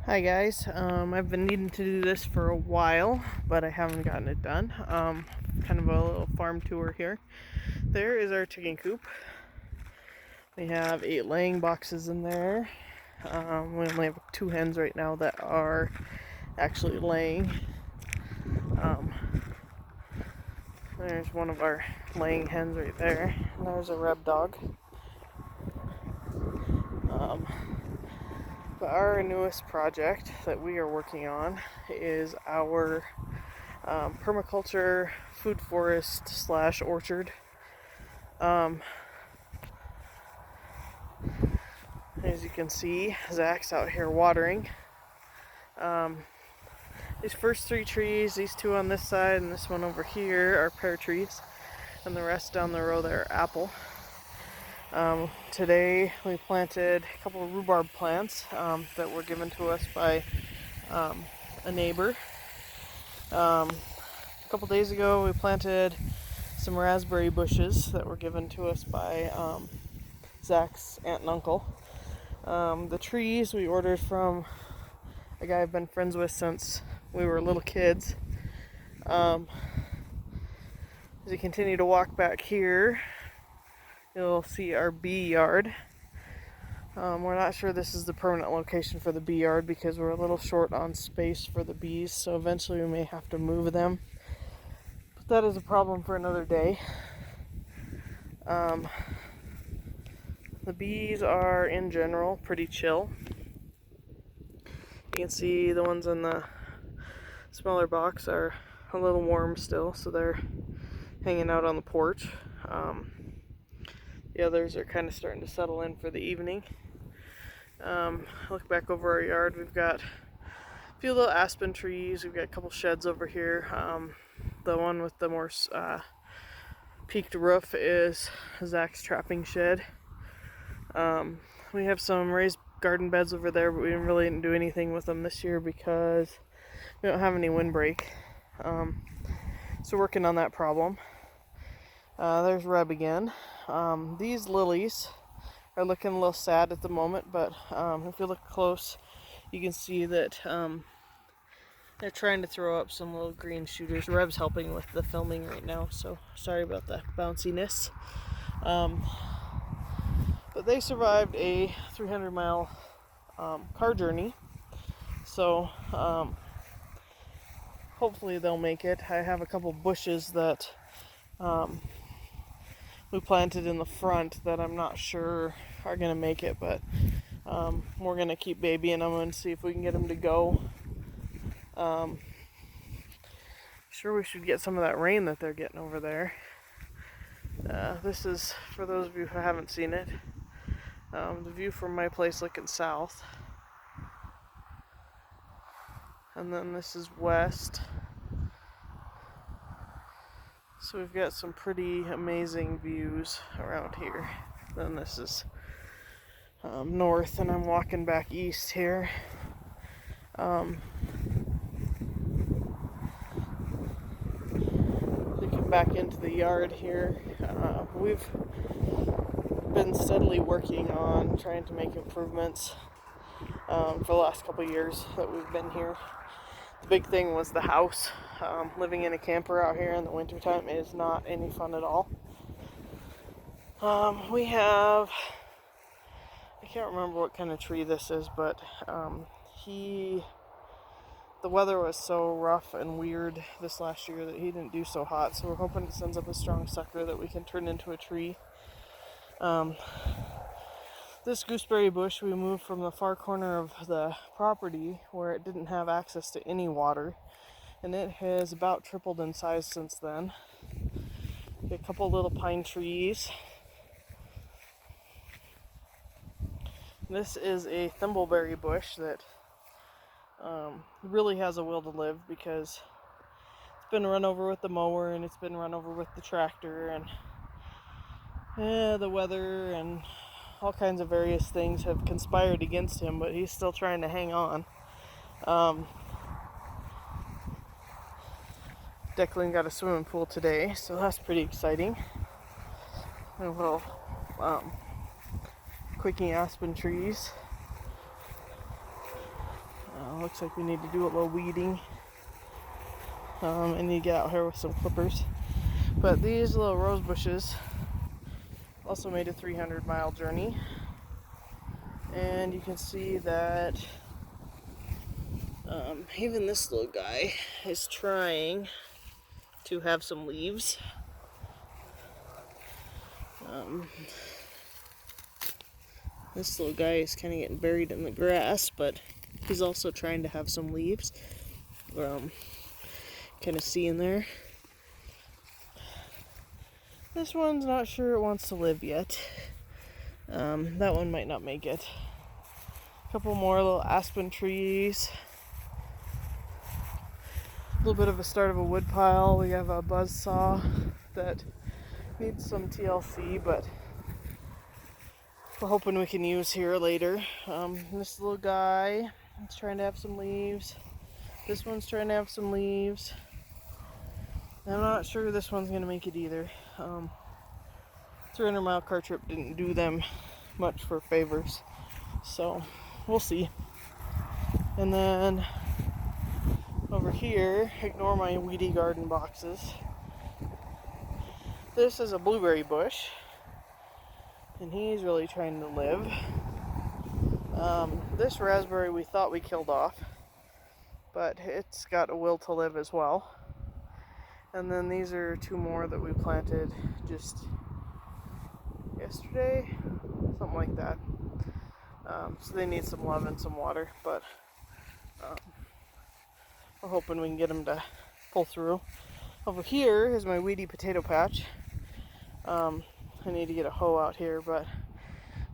Hi guys, I've been needing to do this for a while, but I haven't gotten it done. Kind of a little farm tour here. There is our chicken coop. We have 8 laying boxes in there. We only have 2 hens right now that are actually laying. Um, there's one of our laying hens right there, and there's a reb dog. But our newest project that we are working on is our permaculture food forest slash orchard. As you can see, Zach's out here watering. These first 3 trees, these 2 on this side and this one over here, are pear trees, and the rest down the row there are apple. Today we planted a couple of rhubarb plants that were given to us by a neighbor. A couple days ago we planted some raspberry bushes that were given to us by Zach's aunt and uncle. The trees we ordered from a guy I've been friends with since we were little kids. As you continue to walk back here, you'll see our bee yard. We're not sure this is the permanent location for the bee yard because we're a little short on space for the bees, so eventually we may have to move them. But that is a problem for another day. The bees are, in general, pretty chill. You can see the ones in the smaller box are a little warm still, so they're hanging out on the porch. The others are kind of starting to settle in for the evening. Look back over our yard, we've got a few little aspen trees, we've got a couple sheds over here. The one with the more peaked roof is Zach's trapping shed. We have some raised garden beds over there, but we really didn't do anything with them this year because we don't have any windbreak. So working on that problem. There's Reb again. These lilies are looking a little sad at the moment, but if you look close, you can see that they're trying to throw up some little green shooters. Reb's helping with the filming right now, so sorry about the bounciness. But they survived a 300-mile car journey, so hopefully they'll make it. I have a couple bushes that we planted in the front that I'm not sure are going to make it, but we're going to keep babying them and see if we can get them to go. Sure, we should get some of that rain that they're getting over there. This is, for those of you who haven't seen it, the view from my place looking south. And then this is west. So we've got some pretty amazing views around here. Then this is north, and I'm walking back east here. We come back into the yard here. We've been steadily working on trying to make improvements for the last couple of years that we've been here. The big thing was the house. Living in a camper out here in the wintertime is not any fun at all. We have, I can't remember what kind of tree this is, but the weather was so rough and weird this last year that he didn't do so hot, so we're hoping it sends up a strong sucker that we can turn into a tree. This gooseberry bush we moved from the far corner of the property where it didn't have access to any water, and it has about tripled in size since then. A couple little pine trees. This is a thimbleberry bush that really has a will to live because it's been run over with the mower and it's been run over with the tractor, and the weather and all kinds of various things have conspired against him, but he's still trying to hang on. Declan got a swimming pool today, so that's pretty exciting. A little quaking aspen trees. looks like we need to do a little weeding. I need to get out here with some clippers. But these little rose bushes also made a 300-mile journey. And you can see that even this little guy is trying to have some leaves. This little guy is kind of getting buried in the grass, but he's also trying to have some leaves. Kind of see in there. This one's not sure it wants to live yet. That one might not make it. A couple more little aspen trees. A little bit of a start of a wood pile. We have a buzz saw that needs some TLC, but we're hoping we can use here later. This little guy is trying to have some leaves. This one's trying to have some leaves. I'm not sure this one's going to make it either. 300-mile car trip didn't do them much for favors, so we'll see. And then over here, ignore my weedy garden boxes. This is a blueberry bush, and he's really trying to live. This raspberry we thought we killed off, but it's got a will to live as well. And then these are two more that we planted just yesterday, something like that. So they need some love and some water, but we're hoping we can get them to pull through. Over here is my weedy potato patch. I need to get a hoe out here, but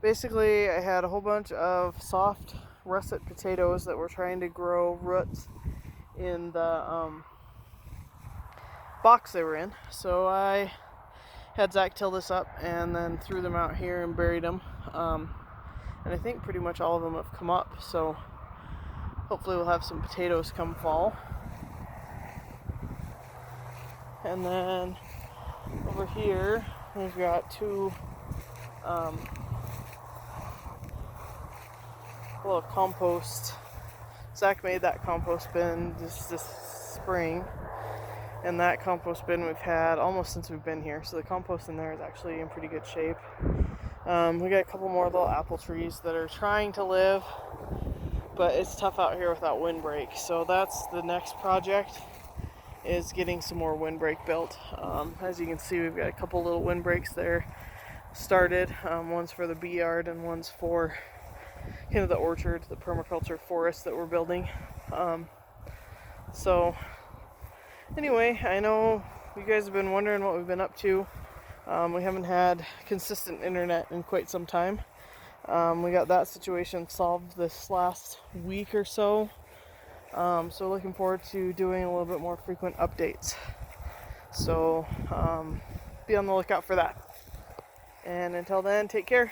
basically I had a whole bunch of soft russet potatoes that were trying to grow roots in the box they were in. So I had Zach till this up and then threw them out here and buried them. And I think pretty much all of them have come up, so hopefully we'll have some potatoes come fall. And then over here we've got two little compost. Zach made that compost bin this spring, and that compost bin we've had almost since we've been here, so the compost in there is actually in pretty good shape. We got a couple more little apple trees that are trying to live, but it's tough out here without windbreak, so that's the next project, is getting some more windbreak built. As you can see, we've got a couple little windbreaks there started. One's for the bee yard and one's for kind of the orchard, the permaculture forest that we're building. So anyway, I know you guys have been wondering what we've been up to. We haven't had consistent internet in quite some time. We got that situation solved this last week or so. So looking forward to doing a little bit more frequent updates. So be on the lookout for that. And until then, take care.